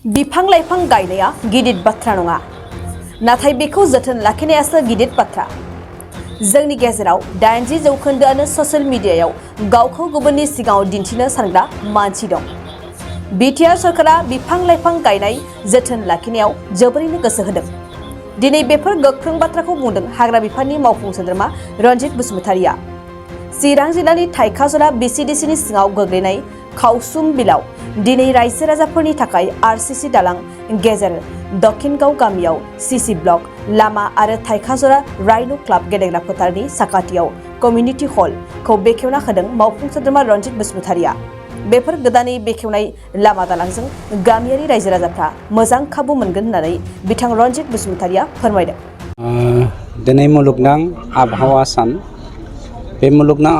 बिफां लाइफां गायनाया गिदिर बाथ्रा नङा, नाथाय बेखौ जोथोन लाखिनायासो गिदिर बाथ्रा। जोंनि गेजेराव 80% ससियेल मिडियायाव गावखौ गुबुननि सिगाङाव दिन्थिनो सानग्रा मानसि दं। बिटिआर सरकारा बिफां लाइफां गायनाय जोथोन लाखिनायाव जोबोरैनो गोसो होदों। दिनै बेफोर गोख्रों बाथ्राखौ बुंदों हाग्रा बिफाननि मावफुं सोद्रोमा रनजित बसुमतारिया। चिरां जिल्लानि थाइखाजरा बिसिडिसिनि सिङाव गोग्लैनाय खावसुम बिलाव दिनै रायजो राजाफोरनि थाखाय आरसीसी दालां गेजेर दक्षिणगाव गामियाव सीसी ब्लक लामा आरो थाइखाजरा राइन' क्लाब गेलेग्रा फोथारनि साखाथियाव कमिउनिटि हल खौ बेखेवना होदों मावफुं सोद्रोमा रनजित बसुमतारिया। बेफोर गोदानै बेखेवनाय लामा दालांजों गामियारि रायजो राजाफ्रा मोजां खाबु मोनगोन होननानै बिथां रनजित बसुमतारिया फोरमायदों। दिनै मुलुगनां आबहावा सान। बे मुलुगनां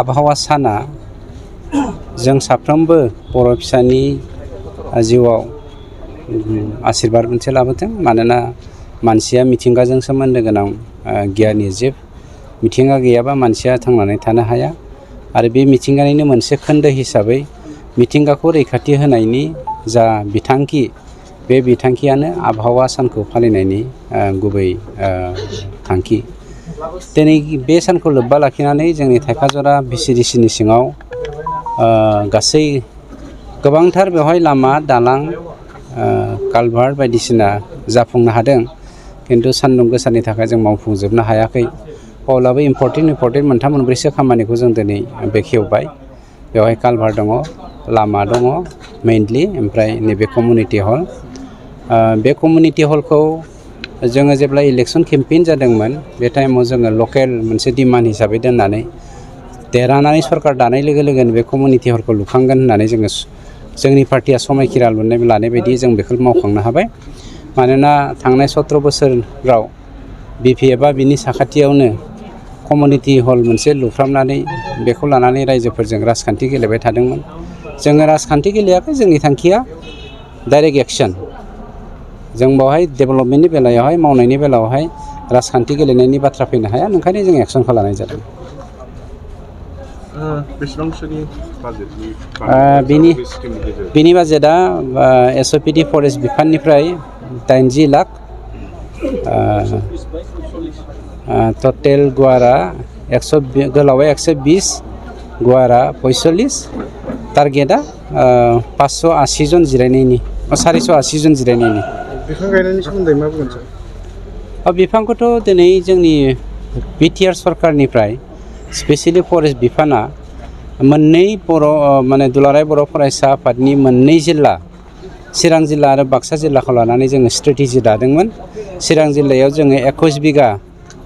आबहावा साना जों साफ्रोमबो बर' फिसानि जिउआव आशीर्बाद मोनसे लाबोथों। मानोना मानसिया मिथिंगाजों सोमोन्दो गोनां गियानि जिब। मिथिंगा गैयाबा मानसिया थांनानै थानो हाया आरो बे मिथिंगानिनो मोनसे खोन्दो हिसाबै मिथिंगाखौ रैखाथि होनायनि जा बिथांखि, बे बिथांखियानो आबहावा सानखौ फालिनायनि गुबै थांखि। दिनै बे सानखौ लोब्बा लाखिनानै जोंनि थाइखाजरा बिसिडिसिनि सिङाव गासै गोबांथार बेवहाय लामा दालां कालभार्ट बायदिसिना जाफुंनो हादों, किन्तु सान्दुं गोसानि थाखाय जों मावफुंजोबनो हायाखै। अब्लाबो इम्पर्टेन्ट मोनथाम मोनब्रैसो खामानिखौ जों दिनै बेखेवबाय। बेवहाय कालभार्ट दङ, लामा दङ मेइनलि, ओमफ्राय नैबे कमिउनिटि हल। बे कमिउनिटि हलखौ जोङो जेब्ला इलेक्सन केम्पेइन जादोंमोन, बे टाइमाव जोङो लकेल मोनसे डिमान्ड हिसाबै दोननानै देरहानानै सरकार दानाय लोगो लोगोनो बे कमिउनिटि हलखौ लुखांगोन होननानै जोंनि पार्टिया समायखिरा लानाय बायदि जों बेखौ मावखांनो हाबाय। मानोना थांनाय 17 बोसोराव बिपिएफआ बिनि साखाथियावनो कमिउनिटि हल मोनसे लुफ्रामनानै बेखौ लानानै रायजोफोरजों राजखान्थि गेलेबाय थादोंमोन। जोङो राजखान्थि गेलेयाखै, जोंनि थांखिया डाइरेक्ट एक्सन। जों बेवहाय डेभेलपमेन्टनि बेलायावहाय, मावनायनि बेलायावहाय राजखान्थि गेलेनायनि बाथ्रा फैनो हाया, ओंखायनो जों एक्सनखौ लानाय जादों। बिनि बाजेटआ एसअपिडि फरेस्ट बिफाननिफ्राय 80 लाख, टटेल गुवारा गोलावा 120, गुवारा 45, टारगेटआ 580 जन जिरायनायनि, 480 जन जिरायनायनि। बिफां गायनायनि सोमोन्दै मा बुंगोन सार? बिफांखौथ' दिनै जोंनि बिटिआर सरकारनिफ्राय स्पेसियेलि फरेस्ट बिफाना मोननै दुलाराय बर' फरायसा आफादनि मोननै जिल्ला, चिरां जिल्ला आरो बाक्सा जिल्लाखौ लानानै जोङो स्ट्रेटेजि दादोंमोन। चिरां जिल्लायाव जोङो 21 बिगा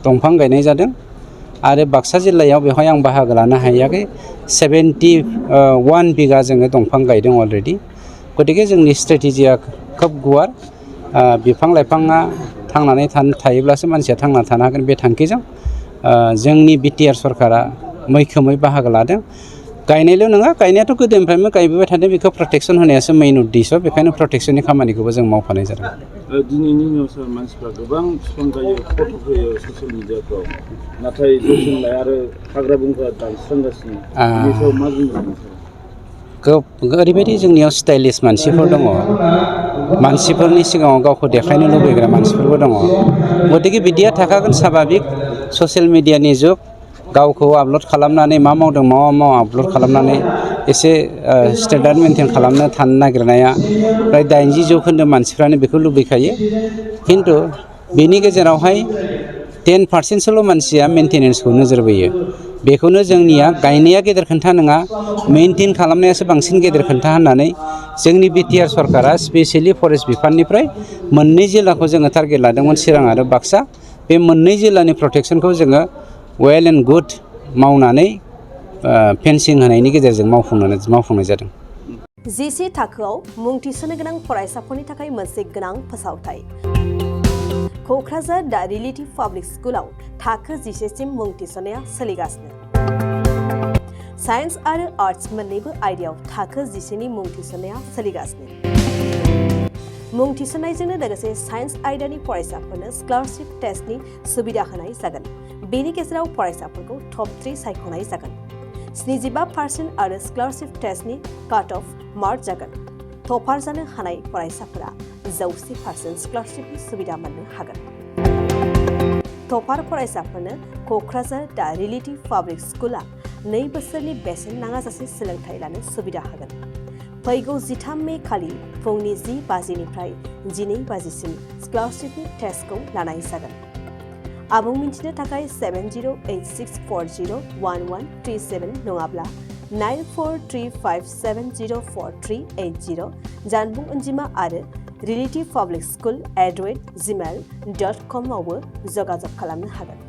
दंफां गायनाय जादों आरो बाक्सा जिल्लायाव बेवहाय आं बाहागो लानो हायाखै, 71 बिगा जोङो दंफां गायदों अलरेडि। गतिके जोंनि स्ट्रेटेजिया खोब गुवार। बिफां लाइफाङा थांनानै थायोब्लासो मानसिया थांना थानो हागोन, बे थांखिजों जोंनि बिटिआर सरकारा मैखोमै बाहागो लादों। गायनायल' नङा, गायनायाथ' गोदोनिफ्रायनो गायबोबाय थादों, बेखौ प्रटेक्सन होनायासो मेइन उद्देश्य, बेखायनो प्रटेक्सननि खामानिखौबो जों मावफानाय जादों। दिनैनि निउसाव मानसिफ्रा गोबां बिफां गायो, फट' होयो ससियेल मिडियाफ्राव, नाथाय जोथोन लाया आरो हाग्रा बंग्रा दानस्रांगासिनो। बेनि सायाव मा बुंगोन? ओरैबायदि जोंनियाव स्टाइलिश मानसिफोर दङ, मानसिफोरनि सिगाङाव गावखौ देखायनो लुबैग्रा मानसिफोरबो दङ। गतिके बिदिया थाखागोन, स्वाभाबिक। ससियेल मिडियानि जुग, गावखौ आपल'ड खालामनानै मा मावदों मा आपल'ड खालामनानै एसे स्टेन्डार्ड मेनटेन खालामनो थानो नागिरनाया फ्राय 80% मानसिफ्रानो बेखौ लुबैखायो। खिन्थु बेनि गेजेरावहाय 10%सोल' मानसिया मेनटेनेन्सखौ नोजोर बोयो। बेखौनो जोंनिया गायनाया गेदेर खोन्था नङा, मेनटेन खालामनायासो बांसिन गेदेर खोन्था होननानै जोंनि बिटिआर सरकारा स्पेसियेलि फरेस्ट बिफाननिफ्राय मोननै जिल्लाखौ जोङो टारगेट लादोंमोन, चिरां आरो बाक्सा। बे मोननै जिल्लानि प्रटेक्सनखौ जोङो वेल एन्ड गुड मावनानै फेन्सिं होनायनि गेजेरजों मावफुंनाय जादों। जिसे थाखोआव मुं थिसननो गोनां फरायसाफोरनि थाखाय मोनसे गोनां फोसावथाय। क'क्राझार दा रिलेटिभ पाब्लिक स्कुलाव थाखो 10 सिम मुं थिसननाया सोलिगासिनो। साइन्स आरो आर्ट्स मोन्नैबो आयदायाव थाखो 10 नि मुं थिसननाया सोलिगासिनो। मुं थिसननायजोंनो लोगोसे साइन्स आयदानि फरायसाफोरनो स्कलारशिप टेस्टनि सुबिदा होनाय जागोन। बेनि गेजेराव फरायसाफोरखौ टप 3 सायख'नाय जागोन। 75% आरो स्कलारशिप टेस्टनि काट अफ मार्क जागोन। टपार जानो हानाय फरायसाफोरा 100% स्कलारशिपनि सुबिदा मोननो हागोन। टपार फरायसाफोरनो क'क्राझार दा रिलेटिभ पाब्लिक स्कुला 2 बोसोरनि बेसेन नाङाजासे सोलोंथाइ लानो सुबिदा होगोन। फैगौ 13 मे खालि फुंनि 10 बाजिनिफ्राय 12 बाजिसिम स्कलारशिपनि टेस्टखौ लानाय जागोन। आबुं मिन्थिनो थाखाय 7086401137 नङाब्ला 9435704380 जानबुं अनजिमा आरो relativepublicschool@gmail.com आवबो जगाजग खालामनो हागोन।